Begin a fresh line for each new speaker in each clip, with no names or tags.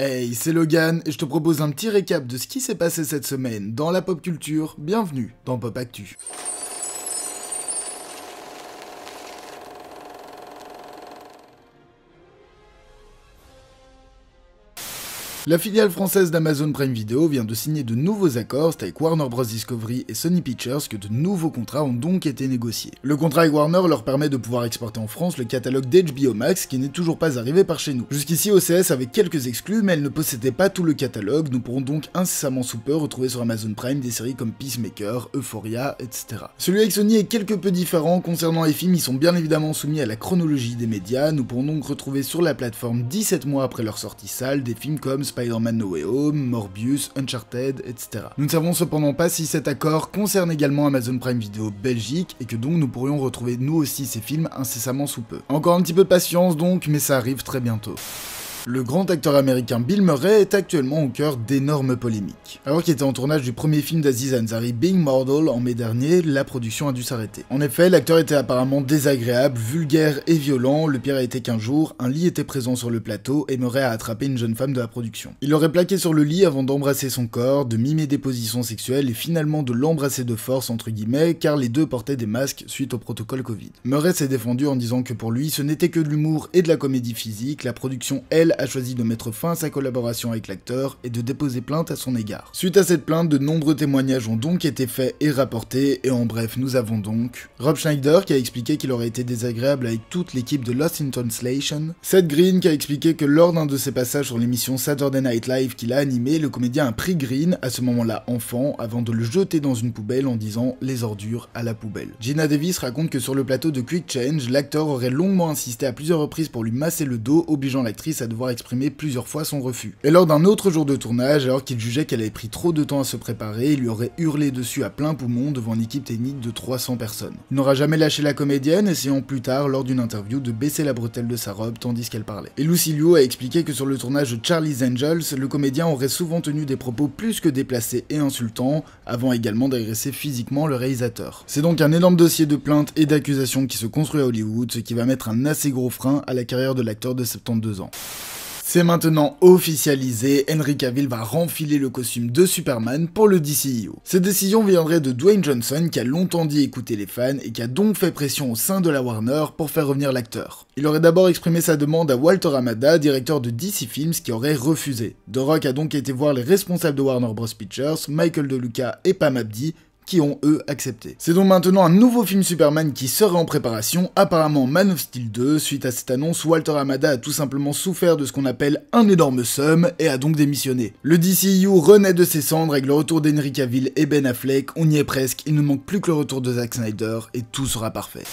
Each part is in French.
Hey, c'est Logan et je te propose un petit récap de ce qui s'est passé cette semaine dans la pop culture. Bienvenue dans Pop Actu. La filiale française d'Amazon Prime Video vient de signer de nouveaux accords, c'est avec Warner Bros Discovery et Sony Pictures que de nouveaux contrats ont donc été négociés. Le contrat avec Warner leur permet de pouvoir exporter en France le catalogue d'HBO Max qui n'est toujours pas arrivé par chez nous. Jusqu'ici OCS avait quelques exclus mais elle ne possédait pas tout le catalogue, nous pourrons donc incessamment sous peu retrouver sur Amazon Prime des séries comme Peacemaker, Euphoria, etc. Celui avec Sony est quelque peu différent, concernant les films ils sont bien évidemment soumis à la chronologie des médias, nous pourrons donc retrouver sur la plateforme 17 mois après leur sortie salle des films comme Spider-Man No Way Home, Morbius, Uncharted, etc. Nous ne savons cependant pas si cet accord concerne également Amazon Prime Video Belgique et que donc nous pourrions retrouver nous aussi ces films incessamment sous peu. Encore un petit peu de patience donc, mais ça arrive très bientôt. Le grand acteur américain Bill Murray est actuellement au cœur d'énormes polémiques. Alors qu'il était en tournage du premier film d'Aziz Ansari, Being Mortal, en mai dernier, la production a dû s'arrêter. En effet, l'acteur était apparemment désagréable, vulgaire et violent, le pire a été qu'un jour, un lit était présent sur le plateau et Murray a attrapé une jeune femme de la production. Il l'aurait plaqué sur le lit avant d'embrasser son corps, de mimer des positions sexuelles et finalement de l'embrasser de force entre guillemets, car les deux portaient des masques suite au protocole Covid. Murray s'est défendu en disant que pour lui, ce n'était que de l'humour et de la comédie physique, la production, elle, a choisi de mettre fin à sa collaboration avec l'acteur et de déposer plainte à son égard. Suite à cette plainte, de nombreux témoignages ont donc été faits et rapportés, et en bref, nous avons donc Rob Schneider qui a expliqué qu'il aurait été désagréable avec toute l'équipe de Lost in Translation, Seth Green qui a expliqué que lors d'un de ses passages sur l'émission Saturday Night Live qu'il a animé, le comédien a pris Green, à ce moment-là enfant, avant de le jeter dans une poubelle en disant « les ordures à la poubelle ». Gina Davis raconte que sur le plateau de Quick Change, l'acteur aurait longuement insisté à plusieurs reprises pour lui masser le dos, obligeant l'actrice à devoir exprimer plusieurs fois son refus. Et lors d'un autre jour de tournage, alors qu'il jugeait qu'elle avait pris trop de temps à se préparer, il lui aurait hurlé dessus à plein poumon devant une équipe technique de 300 personnes. Il n'aura jamais lâché la comédienne, essayant plus tard, lors d'une interview, de baisser la bretelle de sa robe tandis qu'elle parlait. Et Lucy Liu a expliqué que sur le tournage de Charlie's Angels, le comédien aurait souvent tenu des propos plus que déplacés et insultants, avant également d'agresser physiquement le réalisateur. C'est donc un énorme dossier de plaintes et d'accusations qui se construit à Hollywood, ce qui va mettre un assez gros frein à la carrière de l'acteur de 72 ans. C'est maintenant officialisé, Henry Cavill va renfiler le costume de Superman pour le DCEU. Cette décision viendrait de Dwayne Johnson qui a longtemps dit écouter les fans et qui a donc fait pression au sein de la Warner pour faire revenir l'acteur. Il aurait d'abord exprimé sa demande à Walter Hamada, directeur de DC Films, qui aurait refusé. The Rock a donc été voir les responsables de Warner Bros Pictures, Michael DeLuca et Pam Abdi, qui ont eux accepté. C'est donc maintenant un nouveau film Superman qui serait en préparation, apparemment Man of Steel 2. Suite à cette annonce, Walter Hamada a tout simplement souffert de ce qu'on appelle un énorme seum et a donc démissionné. Le DCEU renaît de ses cendres avec le retour d'Henry Cavill et Ben Affleck, on y est presque, il ne manque plus que le retour de Zack Snyder et tout sera parfait.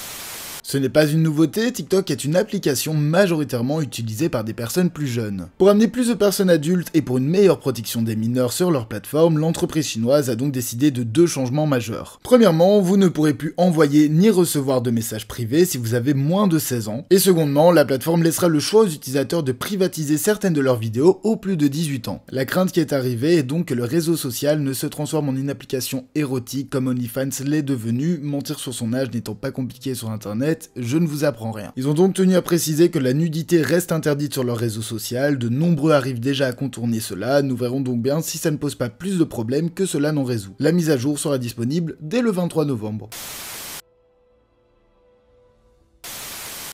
Ce n'est pas une nouveauté, TikTok est une application majoritairement utilisée par des personnes plus jeunes. Pour amener plus de personnes adultes et pour une meilleure protection des mineurs sur leur plateforme, l'entreprise chinoise a donc décidé de deux changements majeurs. Premièrement, vous ne pourrez plus envoyer ni recevoir de messages privés si vous avez moins de 16 ans. Et secondement, la plateforme laissera le choix aux utilisateurs de privatiser certaines de leurs vidéos aux plus de 18 ans. La crainte qui est arrivée est donc que le réseau social ne se transforme en une application érotique comme OnlyFans l'est devenu, mentir sur son âge n'étant pas compliqué sur internet. Je ne vous apprends rien. Ils ont donc tenu à préciser que la nudité reste interdite sur leur réseau social, de nombreux arrivent déjà à contourner cela, nous verrons donc bien si ça ne pose pas plus de problèmes que cela n'en résout. La mise à jour sera disponible dès le 23 novembre.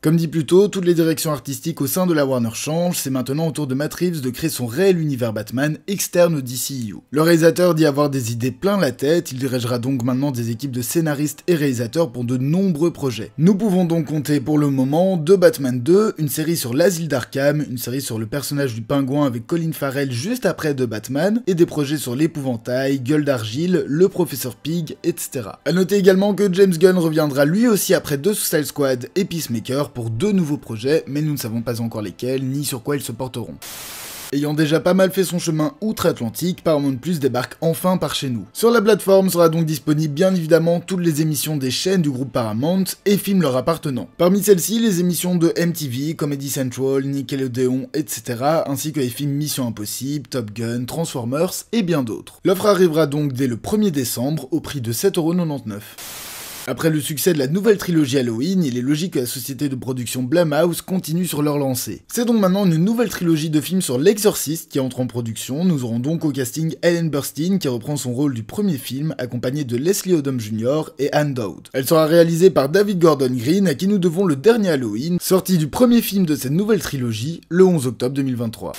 Comme dit plus tôt, toutes les directions artistiques au sein de la Warner changent, c'est maintenant au tour de Matt Reeves de créer son réel univers Batman externe au DCEU. Le réalisateur dit avoir des idées plein la tête, il dirigera donc maintenant des équipes de scénaristes et réalisateurs pour de nombreux projets. Nous pouvons donc compter pour le moment de Batman 2, une série sur l'asile d'Arkham, une série sur le personnage du pingouin avec Colin Farrell juste après de Batman, et des projets sur l'épouvantail, Gueule d'Argile, le professeur Pig, etc. A noter également que James Gunn reviendra lui aussi après The Suicide Squad et Peacemaker pour deux nouveaux projets, mais nous ne savons pas encore lesquels, ni sur quoi ils se porteront. Ayant déjà pas mal fait son chemin outre-Atlantique, Paramount Plus débarque enfin par chez nous. Sur la plateforme sera donc disponible bien évidemment toutes les émissions des chaînes du groupe Paramount et films leur appartenant. Parmi celles-ci, les émissions de MTV, Comedy Central, Nickelodeon, etc. ainsi que les films Mission Impossible, Top Gun, Transformers et bien d'autres. L'offre arrivera donc dès le 1er décembre au prix de 7,99 €. Après le succès de la nouvelle trilogie Halloween, il est logique que la société de production Blumhouse continue sur leur lancée. C'est donc maintenant une nouvelle trilogie de films sur l'Exorciste qui entre en production. Nous aurons donc au casting Ellen Burstyn qui reprend son rôle du premier film, accompagnée de Leslie Odom Jr. et Anne Dowd. Elle sera réalisée par David Gordon Green, à qui nous devons le dernier Halloween, sorti du premier film de cette nouvelle trilogie, le 11 octobre 2023.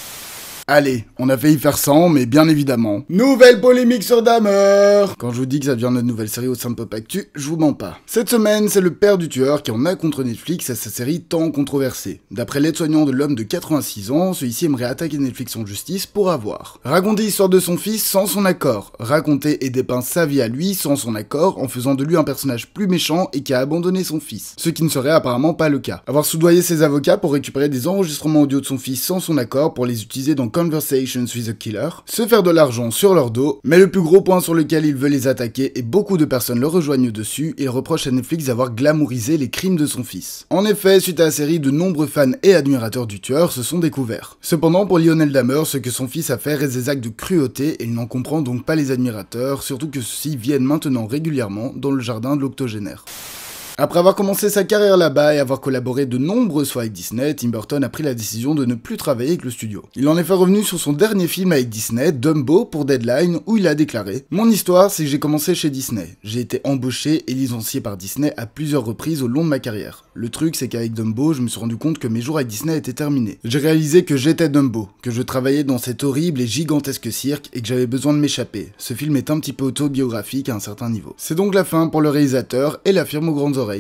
Allez, on a failli faire 100, mais bien évidemment.
Nouvelle polémique sur Dahmer.
Quand je vous dis que ça devient notre nouvelle série au sein de Pop Actu, je vous mens pas. Cette semaine, c'est le père du tueur qui en a contre Netflix à sa série tant controversée. D'après l'aide-soignant de l'homme de 86 ans, celui-ci aimerait attaquer Netflix en justice pour avoir raconté l'histoire de son fils sans son accord, raconté et dépeint sa vie à lui sans son accord, en faisant de lui un personnage plus méchant et qui a abandonné son fils, ce qui ne serait apparemment pas le cas. Avoir soudoyé ses avocats pour récupérer des enregistrements audio de son fils sans son accord pour les utiliser dans Conversations with a Killer, se faire de l'argent sur leur dos, mais le plus gros point sur lequel il veut les attaquer, et beaucoup de personnes le rejoignent dessus, il reproche à Netflix d'avoir glamourisé les crimes de son fils. En effet, suite à la série, de nombreux fans et admirateurs du tueur se sont découverts. Cependant, pour Lionel Dahmer, ce que son fils a fait reste des actes de cruauté, et il n'en comprend donc pas les admirateurs, surtout que ceux-ci viennent maintenant régulièrement dans le jardin de l'octogénaire. Après avoir commencé sa carrière là-bas et avoir collaboré de nombreuses fois avec Disney, Tim Burton a pris la décision de ne plus travailler avec le studio. Il en est fait revenu sur son dernier film avec Disney, Dumbo, pour Deadline, où il a déclaré « Mon histoire, c'est que j'ai commencé chez Disney. J'ai été embauché et licencié par Disney à plusieurs reprises au long de ma carrière. Le truc, c'est qu'avec Dumbo, je me suis rendu compte que mes jours avec Disney étaient terminés. J'ai réalisé que j'étais Dumbo, que je travaillais dans cet horrible et gigantesque cirque et que j'avais besoin de m'échapper. Ce film est un petit peu autobiographique à un certain niveau. C'est donc la fin pour le réalisateur et la firme aux grandes oreilles.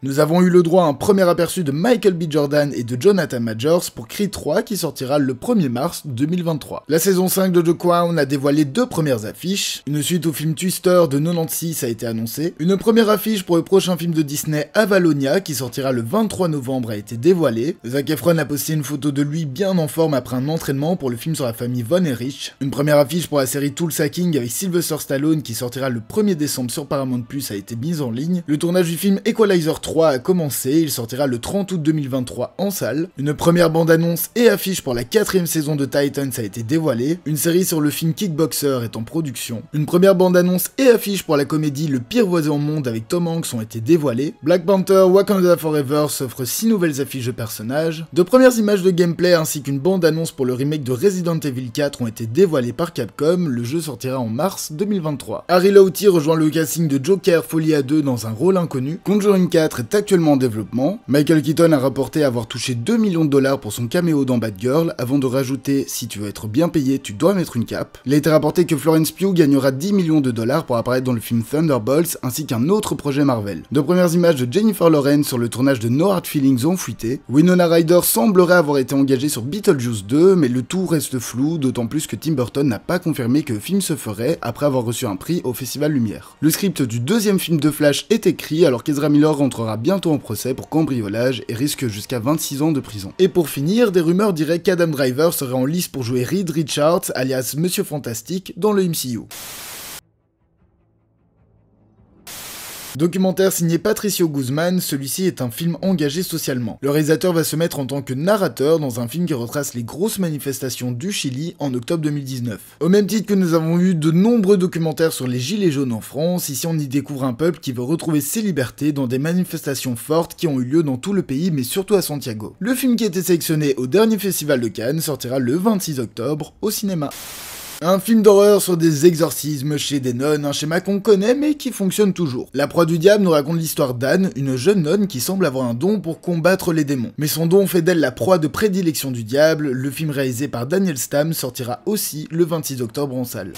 Nous avons eu le droit à un premier aperçu de Michael B. Jordan et de Jonathan Majors pour Creed 3 qui sortira le 1er mars 2023. La saison 5 de The Crown a dévoilé 2 premières affiches. Une suite au film Twister de 96 a été annoncée. Une première affiche pour le prochain film de Disney Avalonia qui sortira le 23 novembre a été dévoilée. Zac Efron a posté une photo de lui bien en forme après un entraînement pour le film sur la famille Von Erich. Une première affiche pour la série Tulsa King avec Sylvester Stallone qui sortira le 1er décembre sur Paramount Plus a été mise en ligne. Le tournage du film Equalizer 3 a commencé, il sortira le 30 août 2023 en salle. Une première bande-annonce et affiche pour la 4ème saison de Titans a été dévoilée. Une série sur le film Kickboxer est en production. Une première bande-annonce et affiche pour la comédie Le pire voisin au monde avec Tom Hanks ont été dévoilées. Black Panther Wakanda Forever s'offre 6 nouvelles affiches de personnages. De premières images de gameplay ainsi qu'une bande-annonce pour le remake de Resident Evil 4 ont été dévoilées par Capcom. Le jeu sortira en mars 2023. Harry Lauti rejoint le casting de Joker Folie à 2 dans un rôle inconnu. Conjuring 4 est actuellement en développement. Michael Keaton a rapporté avoir touché 2 millions de dollars pour son caméo dans Batgirl, avant de rajouter « Si tu veux être bien payé, tu dois mettre une cape ». Il a été rapporté que Florence Pugh gagnera 10 millions de dollars pour apparaître dans le film Thunderbolts, ainsi qu'un autre projet Marvel. De premières images de Jennifer Lawrence sur le tournage de No Hard Feelings ont fuité. Winona Ryder semblerait avoir été engagée sur Beetlejuice 2, mais le tout reste flou, d'autant plus que Tim Burton n'a pas confirmé que le film se ferait après avoir reçu un prix au Festival Lumière. Le script du deuxième film de Flash est écrit, alors qu'Ezra Miller rentrera bientôt en procès pour cambriolage et risque jusqu'à 26 ans de prison. Et pour finir, des rumeurs diraient qu'Adam Driver serait en lice pour jouer Reed Richards, alias Monsieur Fantastique, dans le MCU. Documentaire signé Patricio Guzman, celui-ci est un film engagé socialement. Le réalisateur va se mettre en tant que narrateur dans un film qui retrace les grosses manifestations du Chili en octobre 2019. Au même titre que nous avons eu de nombreux documentaires sur les gilets jaunes en France, ici on y découvre un peuple qui veut retrouver ses libertés dans des manifestations fortes qui ont eu lieu dans tout le pays mais surtout à Santiago. Le film qui a été sélectionné au dernier festival de Cannes sortira le 26 octobre au cinéma. Un film d'horreur sur des exorcismes chez des nonnes, un schéma qu'on connaît mais qui fonctionne toujours. La Proie du Diable nous raconte l'histoire d'Anne, une jeune nonne qui semble avoir un don pour combattre les démons. Mais son don fait d'elle la proie de prédilection du diable. Le film réalisé par Daniel Stamm sortira aussi le 26 octobre en salle.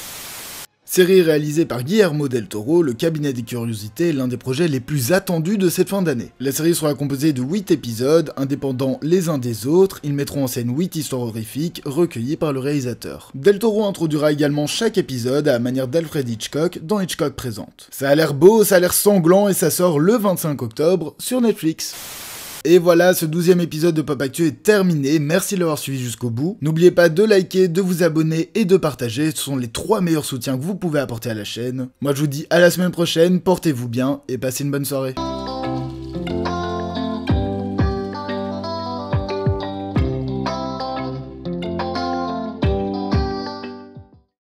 Série réalisée par Guillermo del Toro, le Cabinet des Curiosités est l'un des projets les plus attendus de cette fin d'année. La série sera composée de 8 épisodes, indépendants les uns des autres. Ils mettront en scène 8 histoires horrifiques recueillies par le réalisateur. Del Toro introduira également chaque épisode à la manière d'Alfred Hitchcock dans Hitchcock Présente. Ça a l'air beau, ça a l'air sanglant et ça sort le 25 octobre sur Netflix. Et voilà, ce 12e épisode de Pop Actu est terminé, merci de l'avoir suivi jusqu'au bout. N'oubliez pas de liker, de vous abonner et de partager, ce sont les 3 meilleurs soutiens que vous pouvez apporter à la chaîne. Moi je vous dis à la semaine prochaine, portez-vous bien et passez une bonne soirée.